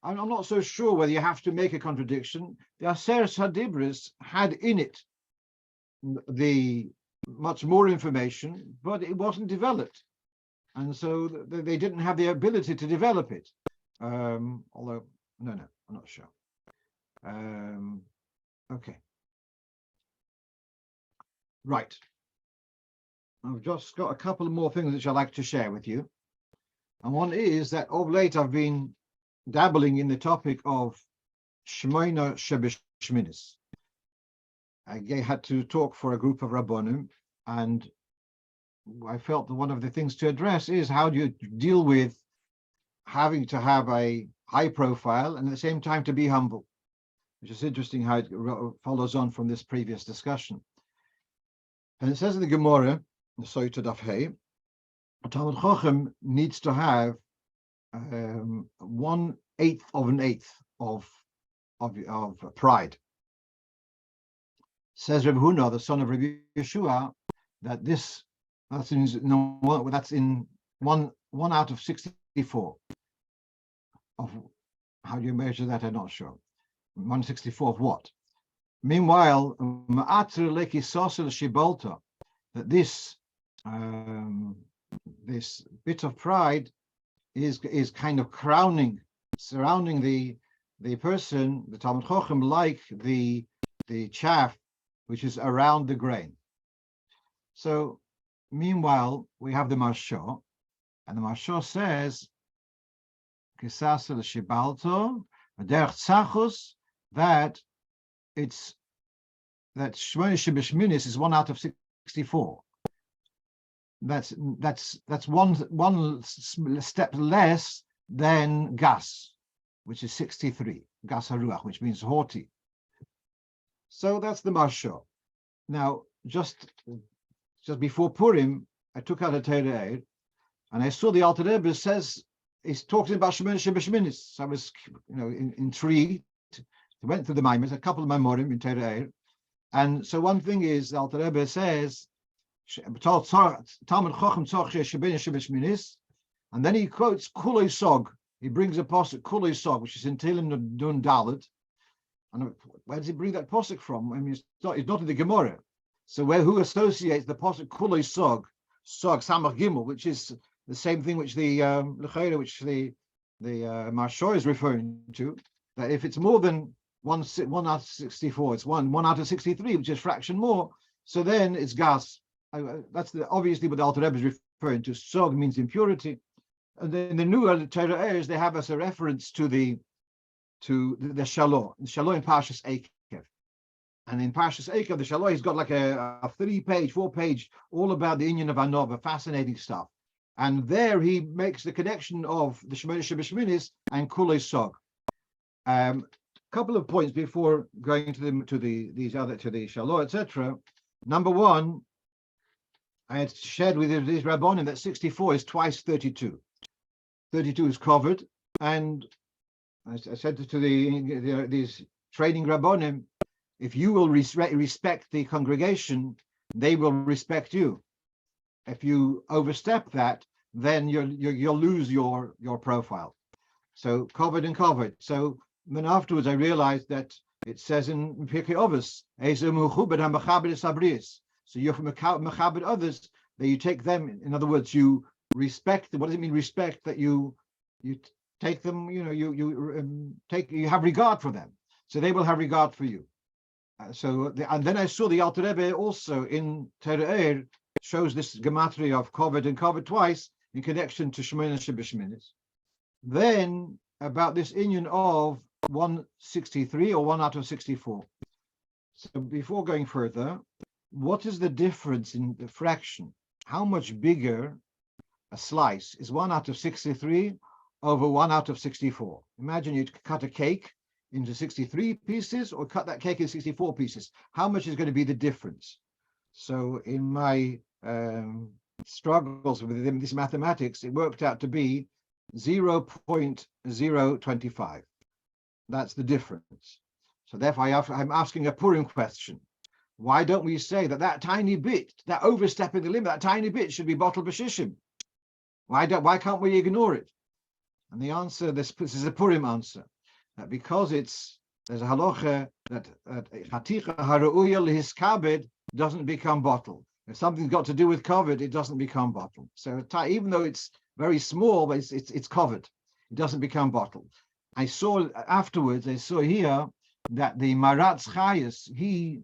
I'm not so sure whether you have to make a contradiction. The Aseres Hadibris had in it the much more information, but it wasn't developed, and so they didn't have the ability to develop it. Although, no, I'm not sure. Okay, right. I've just got a couple of more things which I'd like to share with you, and one is that of late I've been dabbling in the topic of Shmoina Shebeshminis. I had to talk for a group of Rabbonim, and I felt that one of the things to address is how do you deal with having to have a high profile and at the same time to be humble, which is interesting how it follows on from this previous discussion. And it says in the Gemara, the Soita Daf Hey, a Talmud Chochem needs to have 1/8 of an eighth of pride. Says Reb Huna, the son of Rabbi Yeshua, that that's in one out of 64. Of how do you measure that? I'm not sure. 1/64 of what? Meanwhile, that this bit of pride is kind of surrounding the person, the Talmud Chochem, like the chaff which is around the grain. So meanwhile, we have the Mashor, and the Mashor says Kisasa l'shibalto derech tzachus, that Shmoina Shebeshminis is 1 out of 64. That's one step less than gas, which is 63, gas haruach, which means haughty. So that's the Mashor. Now, just before Purim, I took out a Torah and I saw the Alter Rebbe says he's talking about Shmoina Shebeshminis. So I was, intrigued. I went through the Maimas, a couple of Maimorim in Torah, and so one thing is the Alter Rebbe says Talmud Chochem Tzorch Shmoina Shebeshminis, and then he quotes Kulei Sog. He brings a posuk Kulei Sog, which is in Tehillim Nun Dalet. And where does he bring that posuk from? I mean, it's not in the Gemara. So who associates the posuk Kulei Sog Samach Gimel, which is the same thing which the Mashor is referring to, that if it's more than one out of 64, it's one out of 63, which is fraction more. So then it's gas. That's obviously what the Alter Rebbe is referring to. Sog means impurity. And then the new Torah airs, they have as a reference to the Shalom. The Shalom in Parshas Eikev. And in Parshas Eikev, the Shalom, he's got like a 3-page, 4-page, all about the Inyan of Anova, fascinating stuff. And there he makes the connection of the Shmoina Shebeshminis and Kulei Sog. Couple of points before going to the Shalom, etc. Number one, I had shared with these Rabbonim that 64 is twice 32. 32 is covered, and I said to these training Rabbonim, if you will respect the congregation, they will respect you. If you overstep that, then you'll lose your profile. So covered and covered. So then afterwards, I realized that it says in Pirkei Avos, so you're from Mechabed others, that you take them. In other words, you respect them. What does it mean, respect? That you take them, you have regard for them. So they will have regard for you. And then I saw the Alter Rebbe also in Torah shows this gematria of covered and covered twice in connection to Shemona Shebeshminis. Then about this union of 163 or 1 out of 64. So before going further, what is the difference in the fraction? How much bigger a slice is 1 out of 63 over 1 out of 64? Imagine you cut a cake into 63 pieces or cut that cake in 64 pieces. How much is going to be the difference? So in my struggles with this mathematics, it worked out to be 0.025. That's the difference. So therefore, I'm asking a Purim question. Why don't we say that tiny bit, that overstepping the limit, that tiny bit should be bottled b'shishim? Why can't we ignore it? And the answer, this is a Purim answer, that because there's a halacha that chaticha harauya lehiskabed doesn't become bottled. If something's got to do with covered, it doesn't become bottled. So even though it's very small, but it's covered, it doesn't become bottled. I saw afterwards, here that the Maratz Chayes, he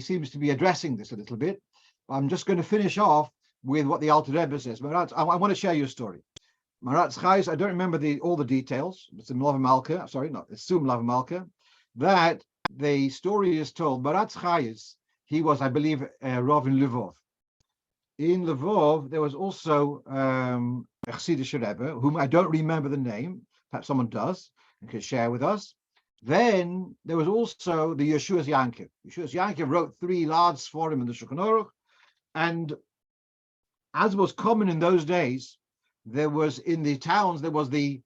seems to be addressing this a little bit. I'm just going to finish off with what the Alter Rebbe says. Maratz, I want to share your story. Maratz Chayes, I don't remember all the details. It's in Lava Malka. Sorry, not it's Sum Lava Malka. That the story is told. Maratz Chayes, he was, I believe, Rov in Lvov. In Lvov, there was also a Chassidish Rebbe, whom I don't remember the name. Perhaps someone does and can share with us. Then there was also the Yeshua's Yankiv. Yeshua's Yankiv wrote 3 large sforim in the Shulchan Aruch, and as was common in those days, there was in the towns there was the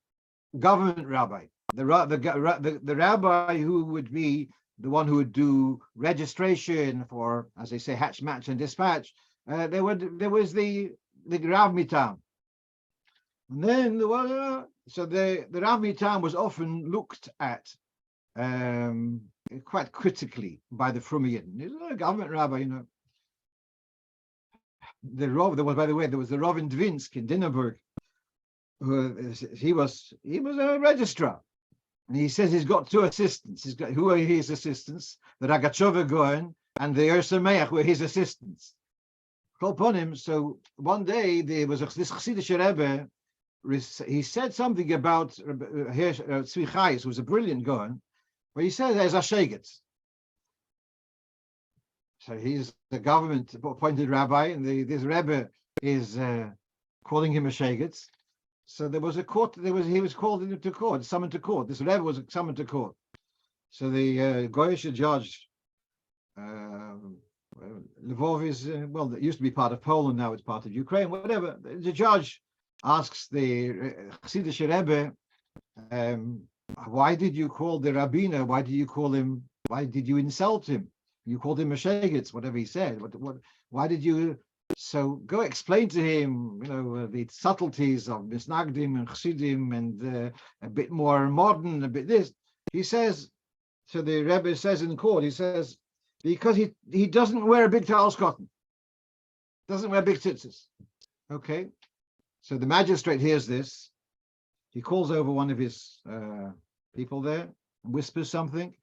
government rabbi, the rabbi who would be the one who would do registration for, as they say, hatch, match, and dispatch. There was the Rav Mitam, and then the Rav Mitam was often looked at quite critically by the Frumiyim. He's a government rabbi, The Rov, by the way, there was the Rov in Dvinsk in Dinnerberg. He was a registrar, and he says he's got 2 assistants. Who are his assistants? The Ragachova Goen and the Ersameach were his assistants. Call upon him. So one day there was this Chassidish Rebbe. He said something about Tzvi Chayes, who was a brilliant Goen. But he said there's a shegetz. So he's the government appointed rabbi, and this Rebbe is calling him a shegetz. So there was a court. He was called into court, summoned to court. This Rebbe was summoned to court. So the Goyish judge, Lvov is it used to be part of Poland, now it's part of Ukraine. Whatever. The judge asks the Chassidish Rebbe, why did you call the Rabbiner? Why did you call him? Why did you insult him? You called him a shegetz, whatever he said. Why did you? So go explain to him, the subtleties of Misnagdim and Chassidim and a bit more modern, a bit this. He says, so the Rebbe says in court, he says, because he doesn't wear a big talis cotton, doesn't wear big tzitzis. Okay, so the magistrate hears this. He calls over one of his people there and whispers something.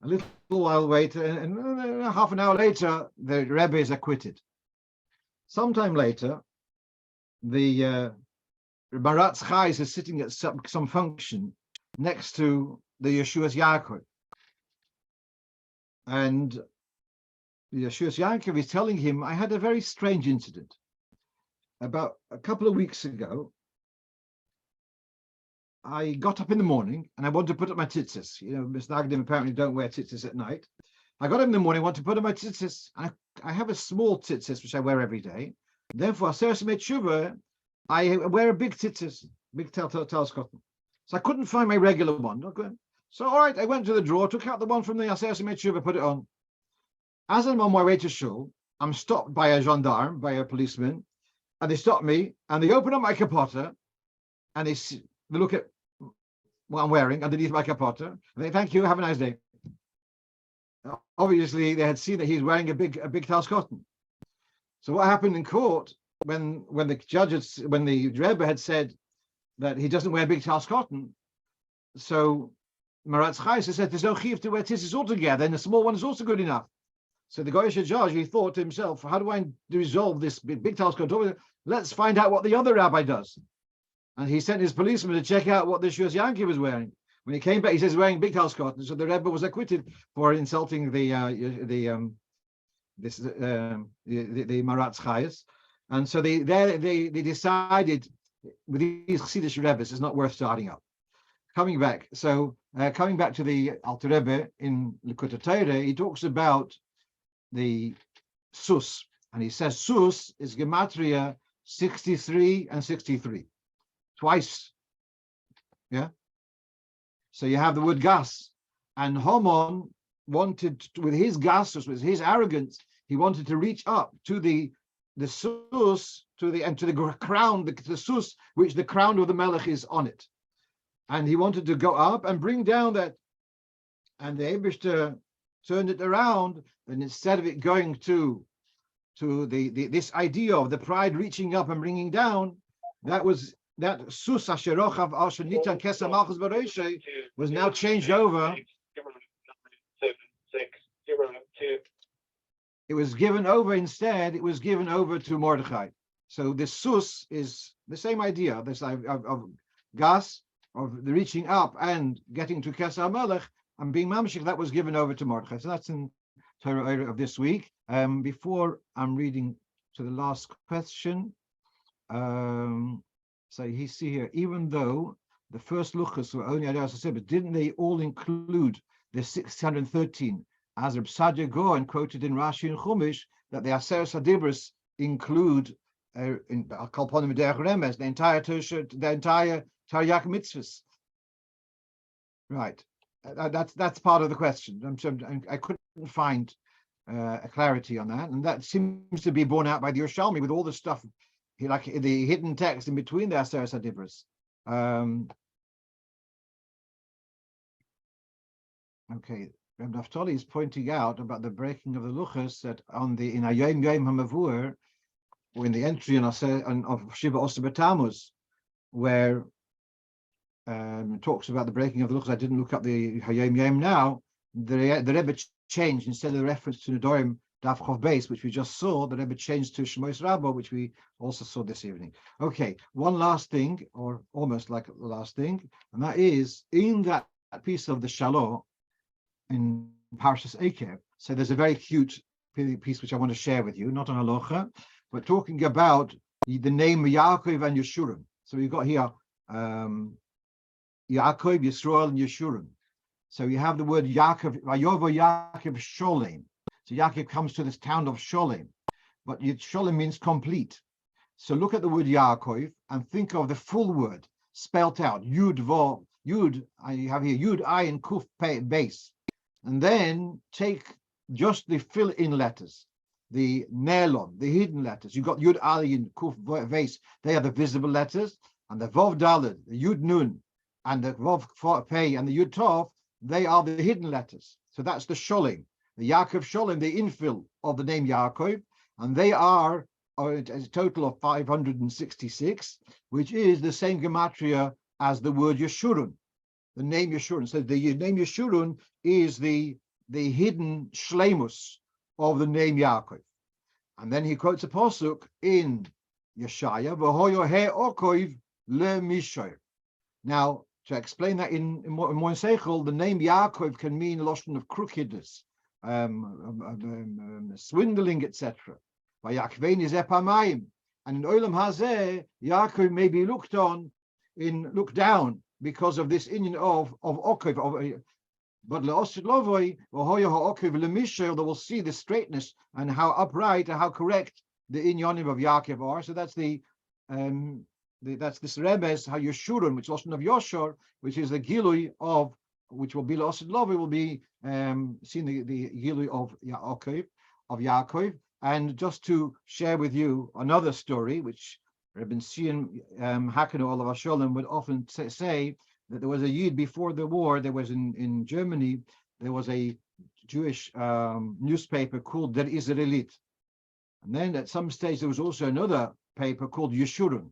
A little while later, and half an hour later, the Rebbe is acquitted. Sometime later, the Maratz Chayes is sitting at some function next to the Yeshua's Yaakov. And the Yeshua's Yaakov is telling him, I had a very strange incident. About a couple of weeks ago, I got up in the morning and I wanted to put up my tzitzis. Miss Nagdim apparently don't wear tzitzis at night. I got up in the morning, want to put up my tzitzis. I have a small tzitzis, which I wear every day. Therefore, Shiva, I wear a big tzitzis, big talis cotton. So I couldn't find my regular one. Okay. So, all right, I went to the drawer, took out the one from the Aseret Shiva, put it on. As I'm on my way to shul, I'm stopped by a gendarme, by a policeman, and they stop me, and they open up my kapota, and they look at what I'm wearing underneath my kapota, and they thank you, have a nice day. Obviously, they had seen that he's wearing a big talis cotton. So what happened in court when the Rebbe had said that he doesn't wear big talis cotton? So Maratz Chayes said there's no chiv to wear tzitzis altogether, and the small one is also good enough. So the Goyish judge, he thought to himself, how do I resolve this big task? Let's find out what the other rabbi does. And he sent his policeman to check out what the Shus Yankee was wearing. When he came back, he says wearing big house cotton. So the Rebbe was acquitted for insulting the Maratz Chayes. And so they decided with these Chassidish Rebbes, it's not worth starting up. Coming back to the Alter Rebbe in Likutei Torah, he talks about the sus, and he says sus is gematria 63 and 63, twice. Yeah. So you have the word gas, and Homon wanted, with his gas, with his arrogance, he wanted to reach up to the sus, to the crown, the sus, which the crown of the melech is on it. And he wanted to go up and bring down that, and the Eibishter turned it around, and instead of it going to this idea of the pride reaching up and bringing down, that sus asheroch of Ashenitan Kesa Malchus Bareshe was now changed over. It was given over instead. It was given over to Mordechai. So the sus is the same idea. This of gas, of the reaching up and getting to Kesar Melech and being mamshich, that was given over to Mordechai. So that's in Torah of this week. Before I'm reading to the last question, so he see here, even though the first luchas were only Adar Saseh, but didn't they all include the 613 as Reb Sadia Gaon quoted in Rashi and Chumash that the Aseres Hadibros include in Kalponim Derech Remes, the entire Taryag mitzvahs. Right, that's part of the question. I couldn't find a clarity on that, and that seems to be borne out by the Yerushalmi with all the stuff, like the hidden text in between the Aseres Hadibros. Okay, Reb Naftali is pointing out about the breaking of the luchas that in Hayom Yom HaMavur, or in the entry of Shiva Oster B'Tammuz, where talks about the breaking of the luchas. I didn't look up the Hayom Yom now. The Rebbe changed, instead of the reference to Nedorim Daf Chov Beis, which we just saw, the Rebbe changed to Shmois Rabbah, which we also saw this evening. Okay, one last thing, or almost like the last thing, and that is in that piece of the Shalom in Parshas Ekev. So there's a very cute piece which I want to share with you, not on Halocha, but talking about the name Yaakov and Yeshurun. So we've got here Yaakov, Yisrael, and Yeshurun. So you have the word Yaakov, Vayovo Yaakov Sholem. So Yaakov comes to this town of Sholem, but Sholem means complete. So look at the word Yaakov and think of the full word spelt out. Yud, Vo, Yud, I have here Yud, I, and Kuf base. And then take just the fill-in letters, the Nelon, the hidden letters. You've got Yud, Ali, and Kuf base. They are the visible letters. And the Vov Daled, the Yud Nun, and the Vov Pei, and the Yud Tov, they are the hidden letters. So that's the Sholem, the Yaakov Sholem, the infill of the name Yaakov, and they are a total of 566, which is the same gematria as the word Yeshurun, the name Yeshurun. So the name Yeshurun is the hidden shlemus of the name Yaakov. And then he quotes a pasuk in Yeshaya, V'hoyo he okov le mishoir. Now, to explain that in more seichel, the name Yaakov can mean a lotion of crookedness, swindling, etc. By Yaakvein is epamayim, and in Olam Hazeh, Yaakov may be looked down because of this union of okov. But leosid lovoi v'hoya ha'okov lemishoir, they will see the straightness and how upright and how correct the inyonim of Yaakov are. So that's that's this Rebbe's how Yeshurun, which is Lashon of Yoshor, which is the Gilui of, which will be L'Osid Lovi, will be seen the Gilui of Yaakov. And just to share with you another story, which Rebbe Sion Hakanu Olav Sholem would often say that there was a Yid before the war. There was in Germany, there was a Jewish newspaper called Der Israelit, and then at some stage there was also another paper called Yeshurun.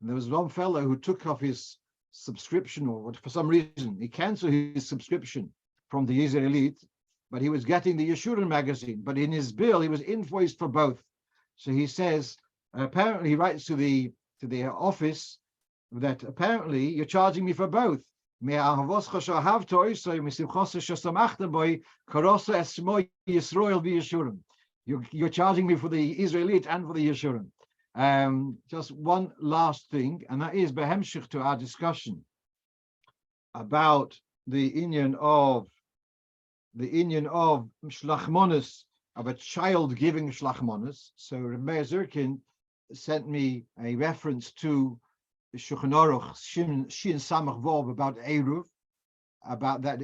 And there was one fellow who took off his subscription, or for some reason he canceled his subscription from the Israelite, but he was getting the Yeshurun magazine. But in his bill, he was invoiced for both. So he says, apparently he writes to the office that apparently you're charging me for both. You're charging me for the Israelite and for the Yeshurun. Just one last thing, and that is behemshich to our discussion about the inyan of shlachmonis, of a child giving shlachmonis. So Rabbi Zirkin sent me a reference to the Shulchan Aruch Shin Samach Vov about Eruv, about that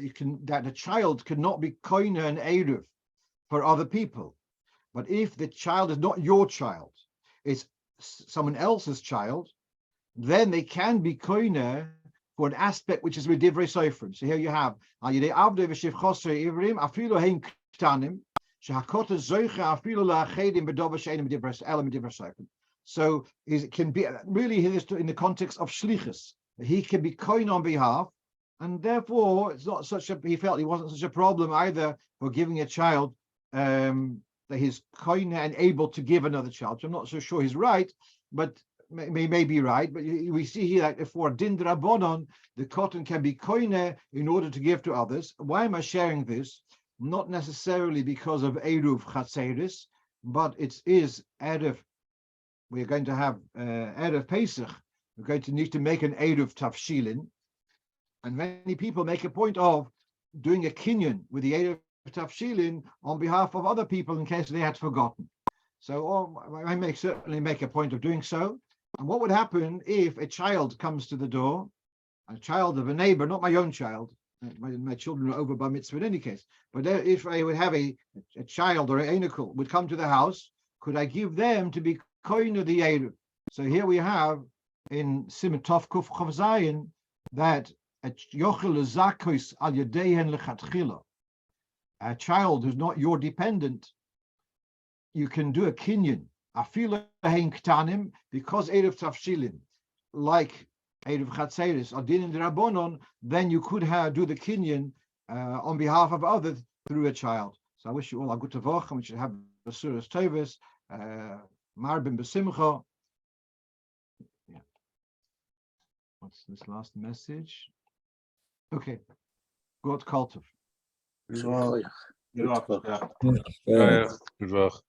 a child cannot be koine an Eruv for other people. But if the child is not your child, it's someone else's child, then they can be koine for an aspect which is with divrei sofrim. So here you have so it can be really in the context of shlichus. He can be koine on behalf, and therefore it's not such a, he felt it wasn't such a problem either for giving a child that he's koine and able to give another child. So I'm not so sure he's right, but may be right. But we see here that for din drabonon, the cotton can be koine in order to give to others. Why am I sharing this? Not necessarily because of eruv chatzeris, but it is erev. We're going to have erev Pesach. We're going to need to make an eruv tafshilin, and many people make a point of doing a kinyan with the eruv tafshilin on behalf of other people in case they had forgotten. So I may certainly make a point of doing so. And what would happen if a child comes to the door, a child of a neighbor, not my own child? My children are over bar mitzvah in any case. But if I would have a child or an enikul would come to the house, could I give them to be koine the eruv? So here we have in Siman Tov Kuf Chav Zayin that a yochel zakos al yadehen lechatchila, a child who's not your dependent, you can do a kinyan. Afilu hein ktanim, because eruv tafshilin, like eruv chatzeris, or din in the rabbonon, then you could do the kinyan on behalf of others through a child. So I wish you all a good tavoch, and we should have basuras tovus, marbim besimcha. Yeah. What's this last message? Okay. God Kultov. Good luck. Good luck.